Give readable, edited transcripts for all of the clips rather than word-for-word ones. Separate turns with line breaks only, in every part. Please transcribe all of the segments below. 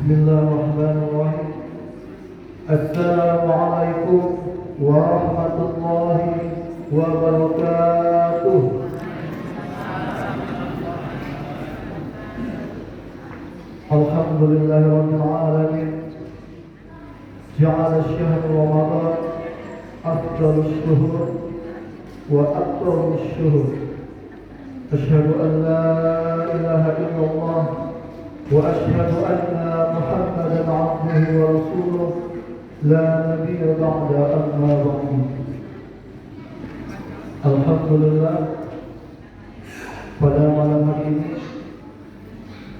Bismillahirrahmanirrahim. Assalamualaikum warahmatullahi wabarakatuh. Alhamdulillahirabbil alamin. Ja'ala syahr Ramadan afdalus syuhur wa akbarus syuhur. Asyhadu an la ilaha illallah wa asyhadu anna Muhammadan 'abduhu wa rasuluh la nabiyya ba'da amma ba'du. Alhamdulillah, pada malam hari ini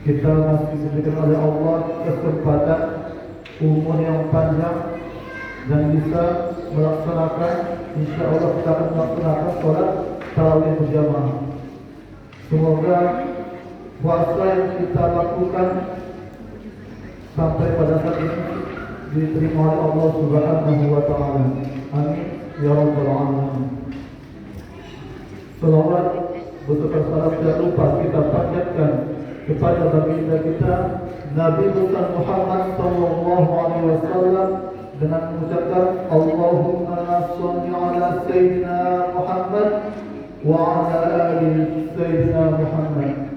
kita masih diberikan oleh Allah kesempatan umur yang panjang dan bisa melaksanakan, insya Allah kita akan melaksanakan sholat tarawih berjamaah. Semoga puasa yang kita lakukan sampai pada saat ini diterima oleh Allah Subhanahu wa Ta'ala. Amin ya rabbal alamin. Selawat beserta salam tidak lupa kita panjatkan kepada baginda kita Nabi Muhammad sallallahu alaihi wasallam dengan mengucapkan Allahumma shalli ala sayyidina Muhammad wa ala ali sayyidina Muhammad.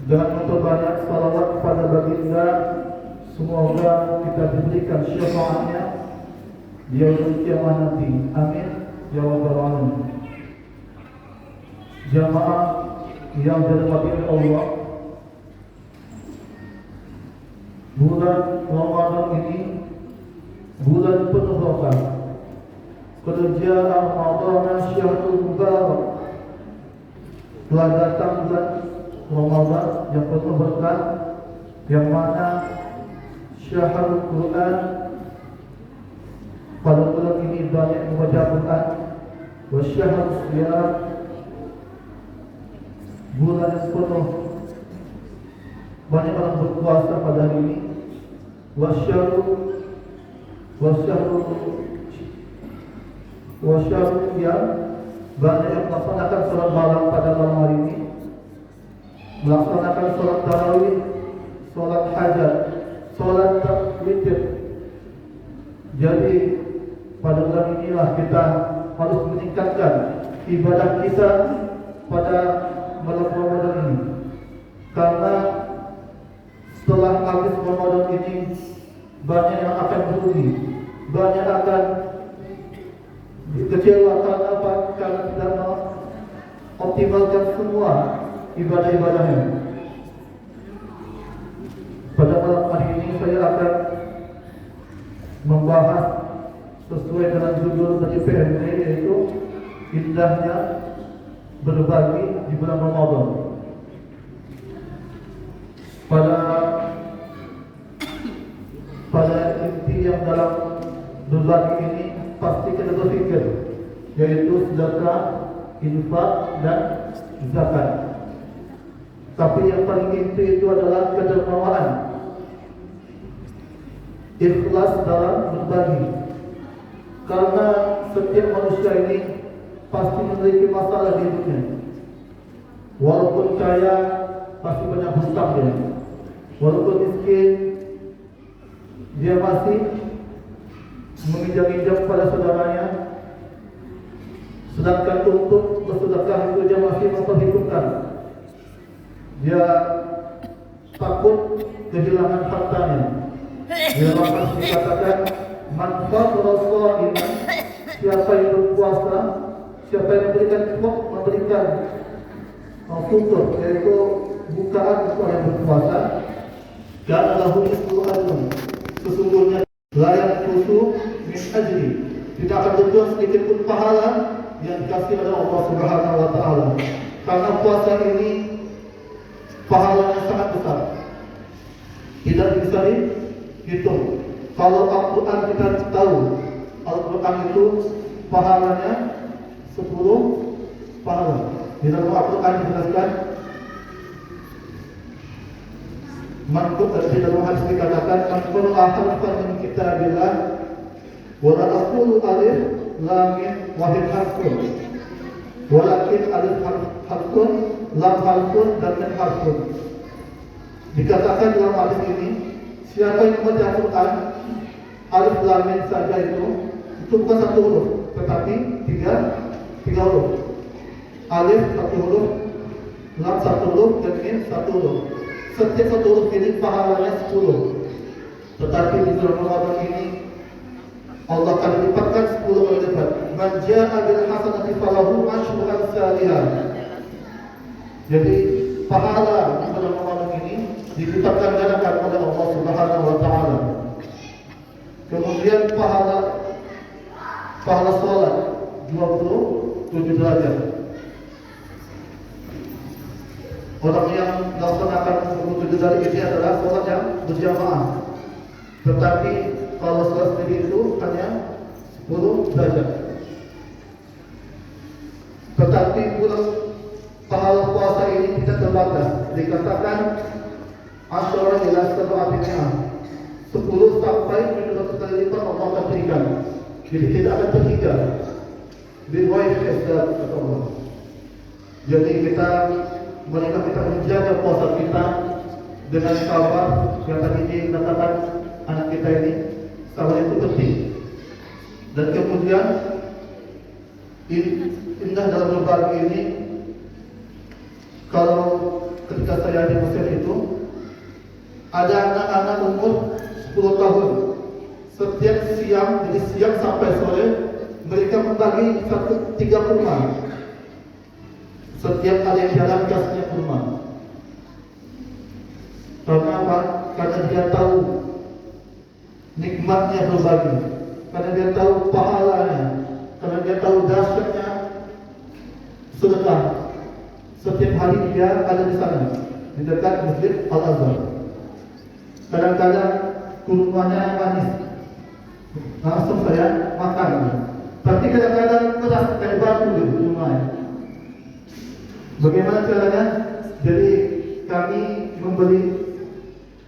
Dan memperbanyak salawat kepada baginda, semoga kita diberikan syafaatnya di yaumul kiamah nanti. Amin ya rabbal alamin. Jamaah yang dirahmati Allah, bulan Ramadan ini bulan penuh berkah. Kerja Ramadan syahrul mubarak. Telah datang bulan Ramadan yang penuh berkah, yang mana syahrul Quran. Pada bulan ini banyak membaca Quran. Wa syahrul siyam, bulan yang penuh banyak orang berpuasa pada hari ini. Wasyaru yang banyak yang melaksanakan sholat malam pada malam hari ini, melaksanakan sholat tarawih, sholat hajat, sholat witir. Jadi pada bulan inilah kita harus meningkatkan ibadah kita pada malam Ramadan ini, karena setelah habis Ramadan ini banyak yang akan merugi, banyak akan dikecewakan karena tidak mengoptimalkan semua ibadah-ibadahnya. Pada malam hari ini saya akan membahas sesuai dengan judul dari PMD, yaitu indahnya berbagi di bulan Ramadan. Pada inti yang dalam berbagi ini pasti kita berpikir, yaitu sedekah, infak dan zakat. Tapi yang paling inti itu adalah kedermawan, ikhlas dalam berbagi. Karena setiap manusia ini pasti memiliki masalah di hidupnya. Walaupun kaya, pasti banyak hutang dia. Walaupun miskin, dia masih meminjam-minjam pada saudaranya. Sedangkan untuk bersedekah itu dia masih memperhitungkan. Dia takut kehilangan hartanya. Dia bahkan dikatakan manfaat Rasulullah, siapa yang berpuasa, siapa yang memberikan futur, yaitu bukaan untuk yang berpuasa, dan lahu ismu ajrun, sesungguhnya layak khusus min ajri, tidak akan berkurang sedikit pun pahala yang dikasih oleh Allah Subhanahu wa Ta'ala. Karena puasa ini pahalanya sangat besar, tidak bisa dihitung. Kalau Al-Quran kita tahu, Al-Quran itu pahalanya 10 pahala. Di dalam Al-Quran dijelaskan, di dalam hadis dikatakan, man qara'a harfan min kitabillah wa la aqulu alif lam mim wahid harfun, walakin alif harfun, lam harfun, dan mim harfun. Dikatakan dalam hadis ini, Siapa yang membaca Al-Quran, alif lam mim saja itu bukan satu huruf, tetapi tiga huruf. Alif satu huruf, lam satu huruf, dan mim satu huruf. Setiap satu huruf ini pahalanya 10. Tetapi di bulan Ramadan ini Allah akan lipatkan 10 kali lipat. Man jaa bil hasanati falahu asyru amsalihha. Jadi pahala di bulan Ramadan ini dilipatkan gandakan oleh Allah Subhanahu wa taala. Kemudian pahala salat 27 derajat. Orang yang melaksanakan 27 derajat ini adalah salat yang berjamaah. Tetapi kalau salat sendiri itu hanya 10 derajat. Tetapi pahala puasa ini tidak terbatas. Dikatakan asyara ila sab'ati mi'ah, 10 sampai 700 kali lipat Allah akan berikan. Jadi tidak akan terhingga. Biwayat hisab kata Allah. Jadi kita menjaga puasa kita dengan sabar yang tadi dikatakan anak kita ini. Sabar itu penting. Dan kemudian indah dalam berbagi ini, kalau ketika saya di Mesir itu ada anak-anak umur 10 tahun. Setiap siang, dari siang sampai sore, mereka membagi 3 kurma. Setiap kali yang jalan kasihnya kurma. Karena apa? Karena dia tahu nikmatnya berbagi, karena dia tahu pahalanya, karena dia tahu dahsyatnya sedekah. Setiap hari dia ada di sana, di dekat Masjid Al-Azhar. Kadang-kadang kurmanya manis, langsung saya makan. Tapi kadang-kadang keras kayak batu gitu kurmanya. Bagaimana caranya? Jadi kami membeli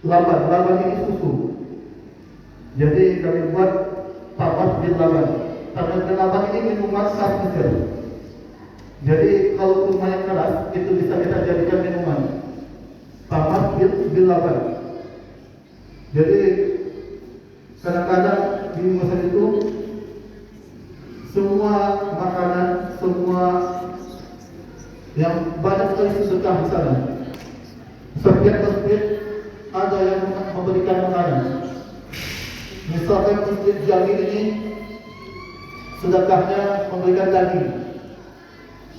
laban ini susu. Jadi kami buat tapas bin laban. Tapas bin laban ini minuman khas Mesir. Jadi kalau kurmanya keras itu bisa kita jadikan minuman. Tapas bin laban. Jadi kadang-kadang di Mesir itu semua makanan, semua yang banyak sekali sedekah di sana. Setiap masjid ada yang memberikan makanan. Misalkan Masjid Jamil ini sedekahnya memberikan daging,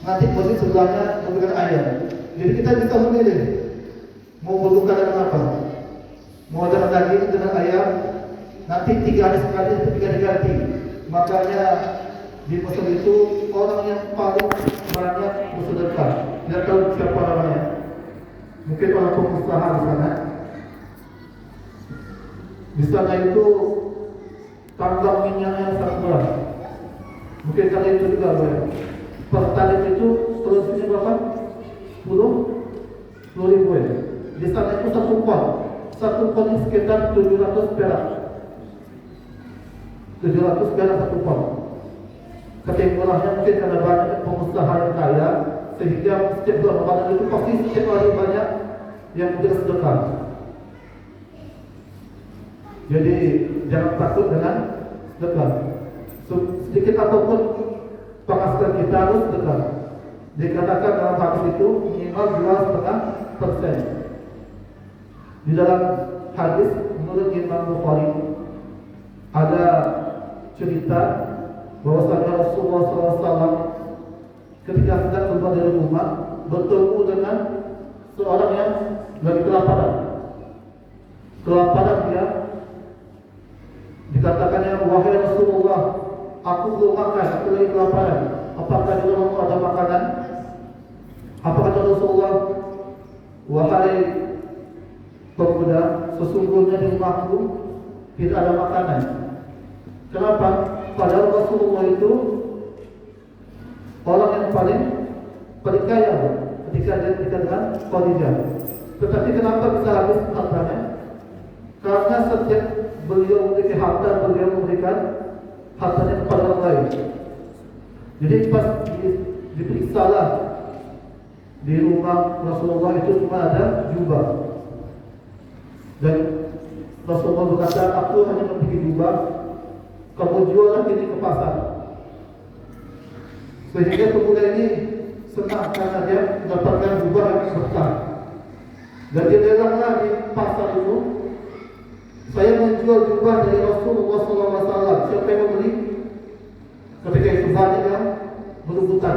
nanti masjid sebelahnya memberikan ayam. Jadi kita bisa memilih mau berbuka dengan apa. Mau dengan daging, dengan ayam, nanti 3 hari sekali itu 3 diganti. Makanya di Mesir itu orang yang paling banyak bersedekah. Tidak tahu siapa namanya. Mungkin orang pengusaha di sana. Di sana itu tambang minyaknya sangat murah. Mungkin kali itu juga bayar. Per talit itu seterusnya berapa? 10 ribu ya. Di sana itu satu pon ini sekitar 700 perak. 700 perak satu pon. Saking murahnya mungkin karena banyak pengusaha yang kaya, sehingga setiap bulan Ramadan itu pasti setiap hari banyak yang bersedekah. Jadi jangan takut dengan sedekah. Sedikit apapun penghasilan kita harus sedekah. Dikatakan dalam hadis itu minimal 2,5%. Di dalam hadis menurut Imam Bukhari ada cerita bahwasanya Rasulullah SAW ketika sedang keluar dari rumah bertemu dengan seorang yang lagi kelaparan. Kelaparan dia, dikatakannya, wahai Rasulullah, aku belum makan, aku lagi kelaparan. Apakah di rumahmu ada makanan? Apa kata Rasulullah? Wahai pemuda, sesungguhnya di rumahku tidak ada makanan. Kenapa? Padahal Rasulullah itu orang yang paling kaya ketika dia menikah dengan Khadijah. Tetapi kenapa bisa habis hartanya? Karena setiap beliau memiliki harta, beliau memberikan hartanya kepada orang lain. Jadi pas diperiksalah di rumah Rasulullah itu cuma ada jubah. Dan Rasulullah berkata, aku hanya memiliki jubah, kamu juallah ini ke pasar. Sehingga pemuda ini senang karena dia mendapatkan jubah yang besar. Dan dia lelanglah di pasar itu, saya menjual jubah dari Rasulullah SAW. Siapa yang membeli? Ketika itu banyak yang berebutan.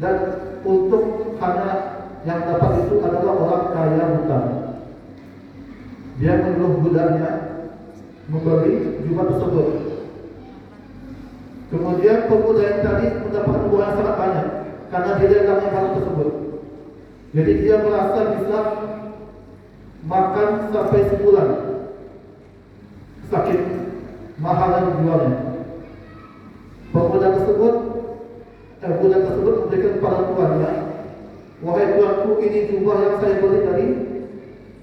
Dan untuk karena yang dapat itu adalah orang kaya buta. Dia menyuruh budaknya membeli jubah tersebut. Kemudian pemuda yang tadi mendapatkan uang yang sangat banyak karena dia lelangnya hal tersebut. Jadi dia merasa bisa makan sampai sebulan, saking mahalnya jualnya. Budak tersebut memberikan kepada tuannya, wahai tuanku, ini jubah yang saya beli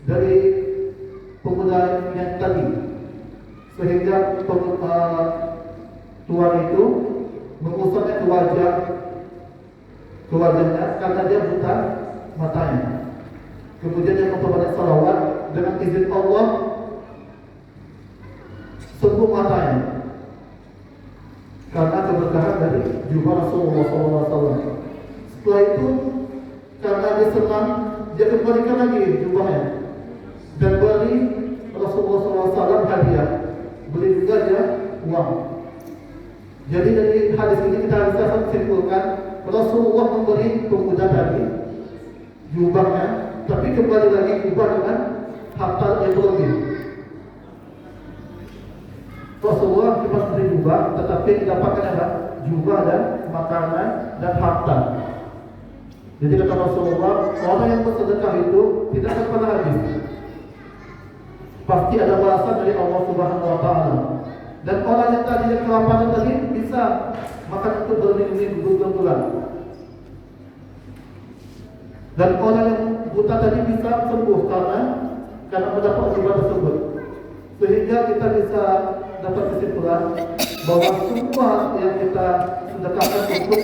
dari pemuda yang tadi. Sehingga tuan itu mengusapnya ke wajahnya karena dia buta matanya. Kemudian dia memperbanyak salawat, dengan izin Allah sembuh matanya karena keberkahan dari jubah Rasulullah SAW. Setelah itu, karena dia senang, dia kembalikan lagi jubahnya dan beri Rasulullah SAW hadiah. Beli juga dia uang. Jadi dari hadis ini kita bisa simpulkan, Rasulullah memberi pemuda tadi jubahnya, tapi kembali lagi jubah dengan harta yang berlebih. Rasulullah cuma memberi jubah, tetapi didapatkan apa? Jubah dan makanan dan harta. Jadi kata Rasulullah, orang yang bersedekah itu tidak akan pernah habis. Pasti ada balasan dari Allah Subhanahu Wa Taala. Dan orang yang tadi yang kelaparan tadi bisa makan itu berminggu-minggu, berbulan-bulan. Dan orang yang buta tadi bisa sembuh karena mendapat jubah tersebut. Sehingga kita bisa dapat kesimpulan bahwa semua yang kita sedekahkan untuk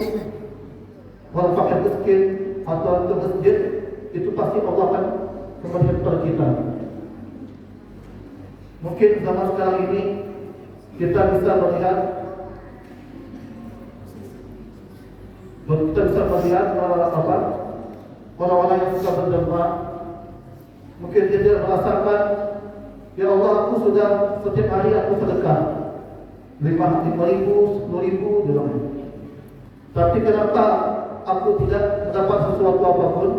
orang fakir miskin atau ke masjid itu pasti Allah akan kembalikan kepada kita. Mungkin zaman sekarang ini kita bisa melihat orang-orang yang suka berderma. Mungkin dia merasakan, ya Allah, aku sudah setiap hari aku sedekah 5.000, 10.000 dalam. Tapi kenapa aku tidak mendapat sesuatu apapun?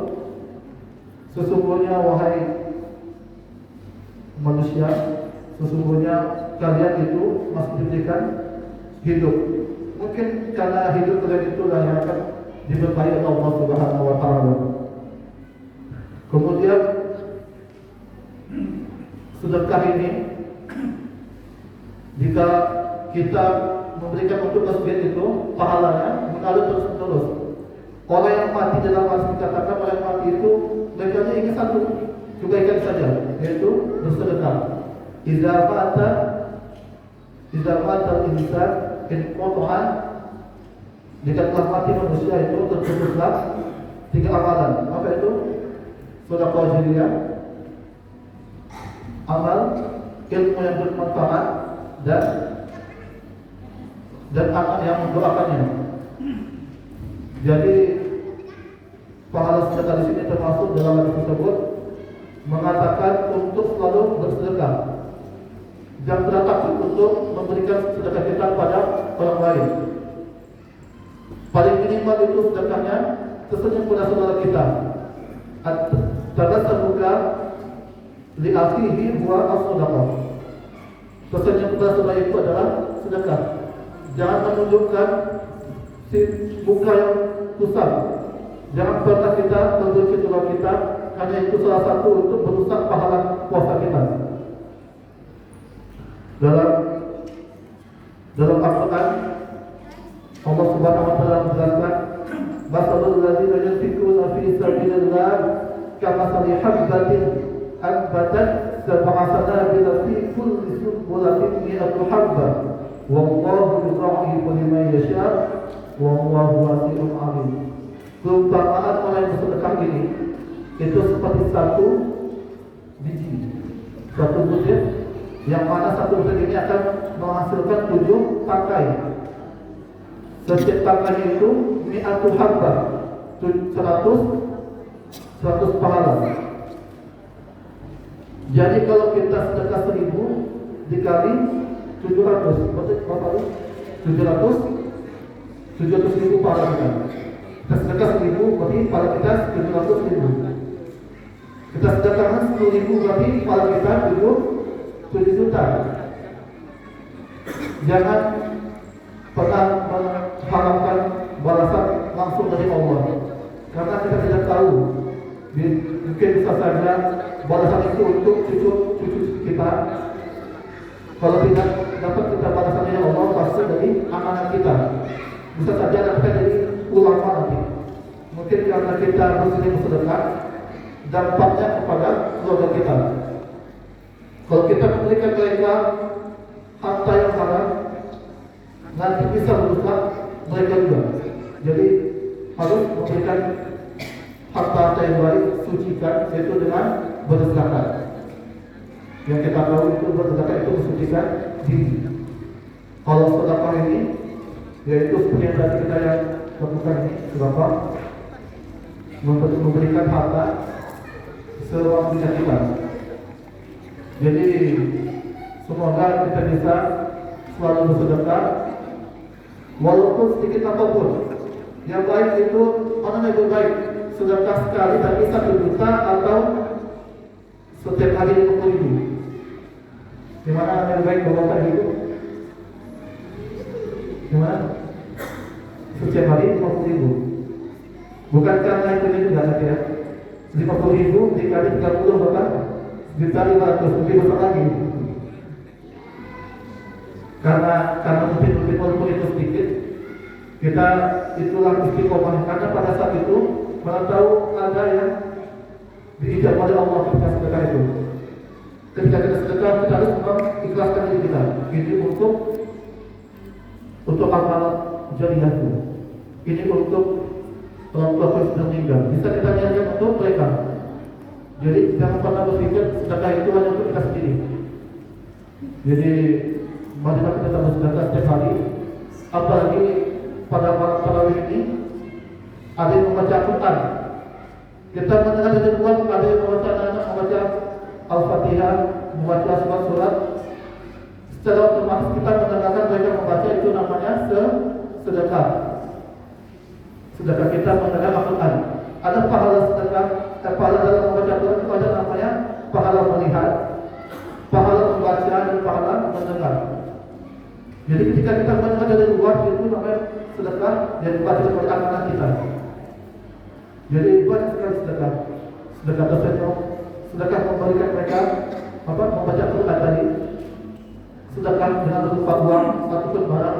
Sesungguhnya wahai manusia, sesungguhnya kalian itu masih diberikan hidup. Mungkin karena hidup kalian itulah yang akan diberkahi oleh Allah Subhanahu Wa Taala. Kemudian sedekah ini, jika kita memberikan untuk masjid itu, pahalanya mengalir terus-menerus. Orang yang mati dalam hadis dikatakan, orang yang mati itu mereka ingin satu kebaikan saja, yaitu bersedekah. Idza mata al-insan inqata'a, jika telah mati manusia itu terputuslah 3 amalan. Apa itu? Sedekah jariyah, amal ilmu yang bermanfaat, dan anak yang mendoakannya. Jadi pahala sedekah di sini termasuk dalam hadis tersebut mengatakan untuk selalu bersedekah. Jangan pernah takut untuk memberikan sedekah kita kepada orang lain. Paling minimal itu sedekahnya tersenyum kepada saudara kita. Tadassabuka li akhihi huwa as-sadaqah. Tersenyum kepada saudara itu adalah sedekah. Jangan menunjukkan si muka yang kusam. Jangan pernah kita menunjukkan tulang kita, karena itu salah satu untuk merusak pahala puasa kita. Dalam Al-Quran, Allah Subhanahu Wa Taala menjelaskan, "Masalul ladzina yunfiquna fi sabilillah kamathali habbatin anbatat sab'a sanabila fi kulli sunbulatin mi'atu habbah, wallahu yudha'ifu liman yasha' wallahu wasi'un 'alim." Perumpamaan orang yang bersedekah ini itu seperti satu biji Satu butir, yang mana satu butir ini akan menghasilkan 7 tangkai. Setiap tangkainya itu mi'atu habba, 100 pahala. Jadi kalau kita sedekah 1000 dikali 700, berarti berapa? 700.000 pahala kita. Kita sedekah 1000 berarti pahala kita 700.000. Kita sedekahkan 10.000 berarti pahala kita 7 juta. Jangan pernah mengharapkan balasan langsung dari Allah, karena kita tidak tahu. Mungkin bisa saja balasan itu untuk cucu kita. Kalau tidak dapat kita balasan dari Allah, pasti dari amanah kita. Bisa saja dapat dari ulama nanti. Mungkin karena kita sering bersedekah, dampaknya kepada keluarga kita. Kalau kita memberikan mereka harta yang haram, nanti bisa merusak mereka juga. Jadi harus memberikan harta yang baik, sucikan, yaitu dengan berzakat. Yang kita tahu itu berzakat itu mensucikan diri. Kalau sedekah ini, yaitu seperti yang tadi kita yang lakukan ini, sedekah memberikan harta sewaktunya kita. Jadi semoga kita bisa selalu bersedekah, walaupun sedikit apapun. Yang baik itu mana yang lebih baik? Sedekah sekali tapi 1 juta atau setiap hari 50.000? Gimana yang baik bapak itu? Gimana? Setiap hari 50.000. Bukan karena itu juga ya. 50.000 dikali 30 berapa? 1.500.000 lebih besar lagi. Karena mungkin walaupun itu sedikit, kita itulah istiqomah. Karena pada saat itu mana tahu ada yang diijab oleh Allah ketika sedekah itu. Ketika kita sedekah, kita harus mengikhlaskan diri kita. Ini untuk amal jariah itu. Ini untuk orang tua yang sudah meninggal. Bisa kita niatkan untuk mereka. Jadi jangan pernah berpikir sedekah itu hanya untuk kita sendiri. Jadi marilah kita bersedekah setiap hari. Apalagi pada malam tarawih ini ada yang membaca Quran. Kita mendengar dari luar ada yang membaca Al-Fatihah, membaca surat-surat. Secara otomatis kita mendengarkan mereka membaca, itu namanya sedekah. Sedekah kita mendengar Al-Quran. Ada pahala sedekah, pahala dalam membaca Quran itu ada namanya pahala melihat, pahala membaca, dan pahala mendengar. Jadi ketika kita mendengar dari luar itu namanya sedekah dan dibaca oleh anak-anak kita. Jadi banyak sekali sedekah. Sedekah tersenyum, sedekah memberikan mereka membaca Quran tadi, sedekah dengan berupa uang ataupun barang,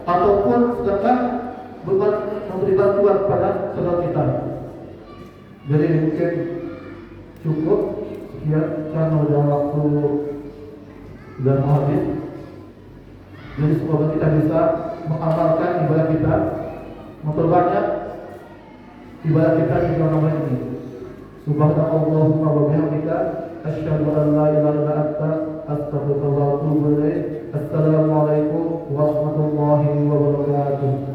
ataupun sedekah memberi bantuan pada saudara kita. Jadi mungkin cukup sekian karena udah waktu dan habis. Jadi semoga kita bisa mengamalkan ibadah kita, memperbanyak ibadah kita di bulan ini. Subhanallahumma wa bihamdika asyhadu an la ilaha illa anta astaghfiruka wa atubu ilaik. Assalamualaikum warahmatullahi wabarakatuh.